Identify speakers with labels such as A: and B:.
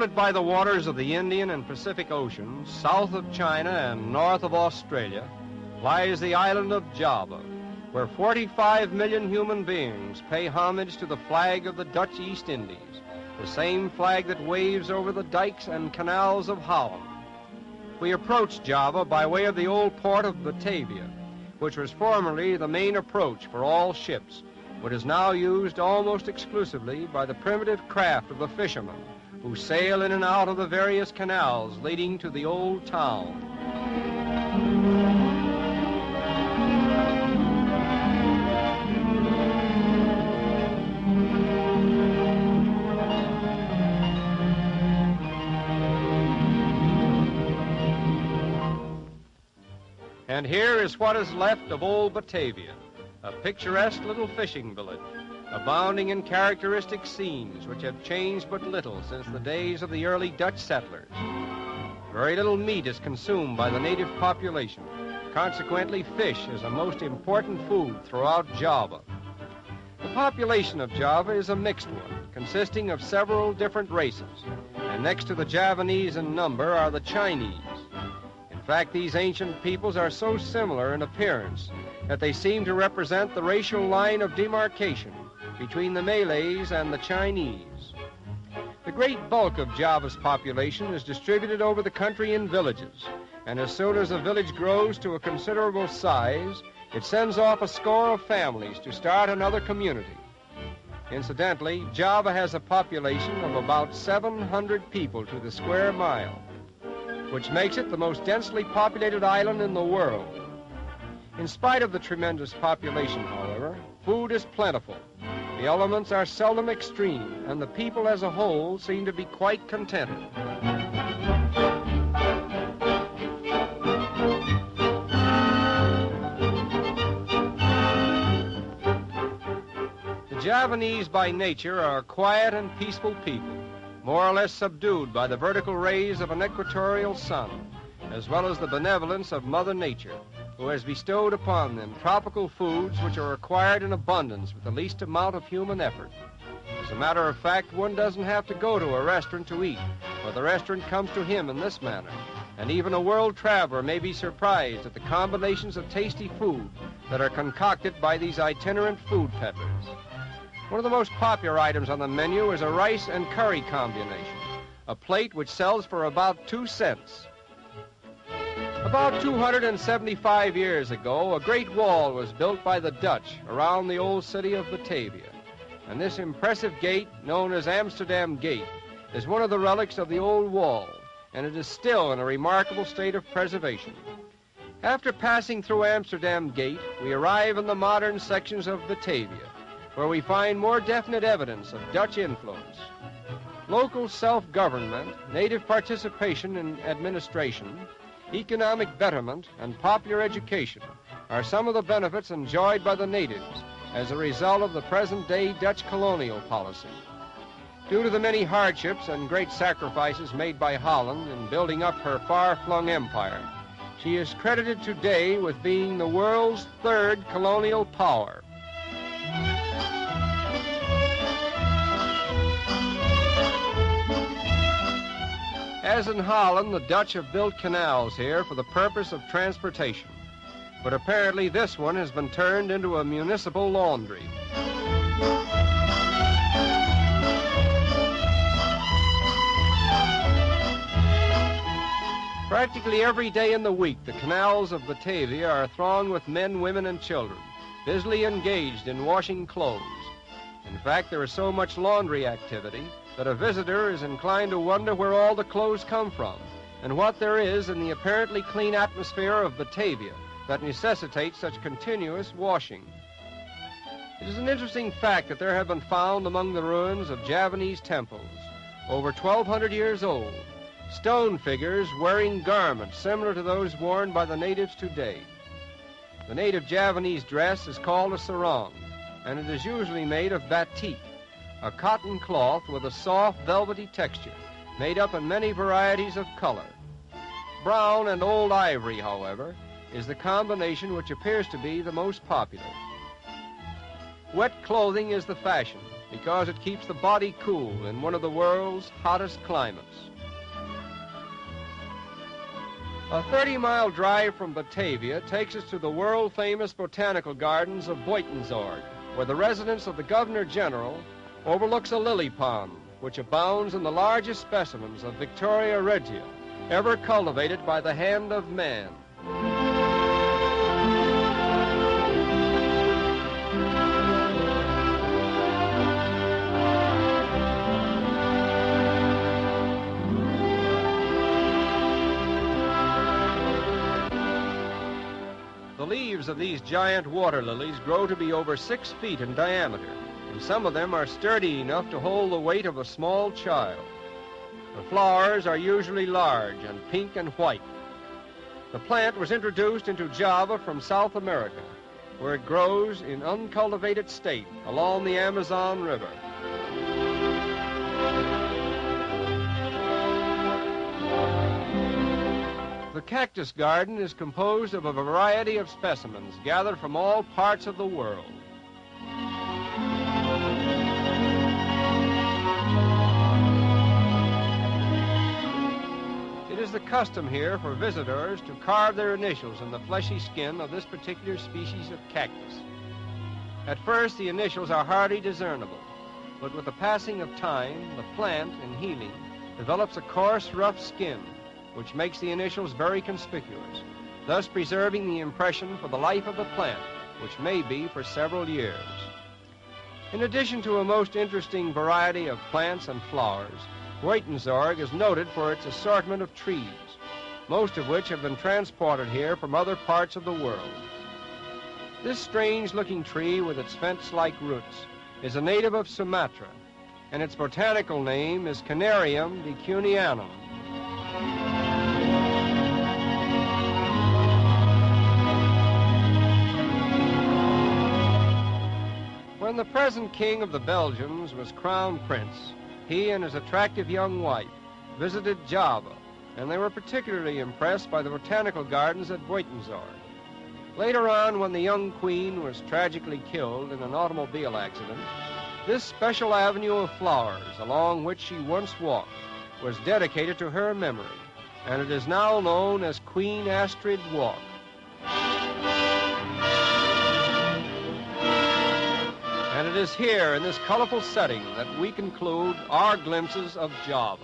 A: Surrounded by the waters of the Indian and Pacific Oceans, south of China and north of Australia, lies the island of Java, where 45 million human beings pay homage to the flag of the Dutch East Indies, the same flag that waves over the dikes and canals of Holland. We approached Java by way of the old port of Batavia, which was formerly the main approach for all ships, but is now used almost exclusively by the primitive craft of the fishermen, who sail in and out of the various canals leading to the old town. And here is what is left of old Batavia, a picturesque little fishing village, abounding in characteristic scenes which have changed but little since the days of the early Dutch settlers. Very little meat is consumed by the native population. Consequently, fish is a most important food throughout Java. The population of Java is a mixed one, consisting of several different races, and next to the Javanese in number are the Chinese. In fact, these ancient peoples are so similar in appearance that they seem to represent the racial line of demarcation between the Malays and the Chinese. The great bulk of Java's population is distributed over the country in villages, and as soon as a village grows to a considerable size, it sends off a score of families to start another community. Incidentally, Java has a population of about 700 people to the square mile, which makes it the most densely populated island in the world. In spite of the tremendous population, however, food is plentiful. The elements are seldom extreme, and the people as a whole seem to be quite contented. The Javanese by nature are a quiet and peaceful people, more or less subdued by the vertical rays of an equatorial sun, as well as the benevolence of Mother Nature, who has bestowed upon them tropical foods which are acquired in abundance with the least amount of human effort. As a matter of fact, one doesn't have to go to a restaurant to eat, for the restaurant comes to him in this manner, and even a world traveler may be surprised at the combinations of tasty food that are concocted by these itinerant food peddlers. One of the most popular items on the menu is a rice and curry combination, a plate which sells for about 2 cents. About 275 years ago, a great wall was built by the Dutch around the old city of Batavia, and this impressive gate, known as Amsterdam Gate, is one of the relics of the old wall, and it is still in a remarkable state of preservation. After passing through Amsterdam Gate, we arrive in the modern sections of Batavia, where we find more definite evidence of Dutch influence. Local self-government, native participation in administration, economic betterment, and popular education are some of the benefits enjoyed by the natives as a result of the present-day Dutch colonial policy. Due to the many hardships and great sacrifices made by Holland in building up her far-flung empire, she is credited today with being the world's third colonial power. As in Holland, the Dutch have built canals here for the purpose of transportation, but apparently this one has been turned into a municipal laundry. Practically every day in the week, the canals of Batavia are thronged with men, women, and children, busily engaged in washing clothes. In fact, there is so much laundry activity that a visitor is inclined to wonder where all the clothes come from and what there is in the apparently clean atmosphere of Batavia that necessitates such continuous washing. It is an interesting fact that there have been found among the ruins of Javanese temples, over 1,200 years old, stone figures wearing garments similar to those worn by the natives today. The native Javanese dress is called a sarong, and it is usually made of batik, a cotton cloth with a soft, velvety texture, made up in many varieties of color. Brown and old ivory, however, is the combination which appears to be the most popular. Wet clothing is the fashion, because it keeps the body cool in one of the world's hottest climates. A 30-mile drive from Batavia takes us to the world-famous botanical gardens of Buitenzorg, where the residence of the Governor-General overlooks a lily pond, which abounds in the largest specimens of Victoria regia, ever cultivated by the hand of man. The leaves of these giant water lilies grow to be over 6 feet in diameter, and some of them are sturdy enough to hold the weight of a small child. The flowers are usually large and pink and white. The plant was introduced into Java from South America, where it grows in uncultivated state along the Amazon River. The cactus garden is composed of a variety of specimens gathered from all parts of the world. It is the custom here for visitors to carve their initials in the fleshy skin of this particular species of cactus. At first, the initials are hardly discernible, but with the passing of time, the plant, in healing, develops a coarse, rough skin, which makes the initials very conspicuous, thus preserving the impression for the life of the plant, which may be for several years. In addition to a most interesting variety of plants and flowers, Buitenzorg is noted for its assortment of trees, most of which have been transported here from other parts of the world. This strange-looking tree with its fence-like roots is a native of Sumatra, and its botanical name is Canarium decunianum. When the present king of the Belgians was crown prince, he and his attractive young wife visited Java, and they were particularly impressed by the botanical gardens at Buitenzorg. Later on, when the young queen was tragically killed in an automobile accident, this special avenue of flowers along which she once walked was dedicated to her memory, and it is now known as Queen Astrid Walk. And it is here, in this colorful setting, that we conclude our glimpses of Java.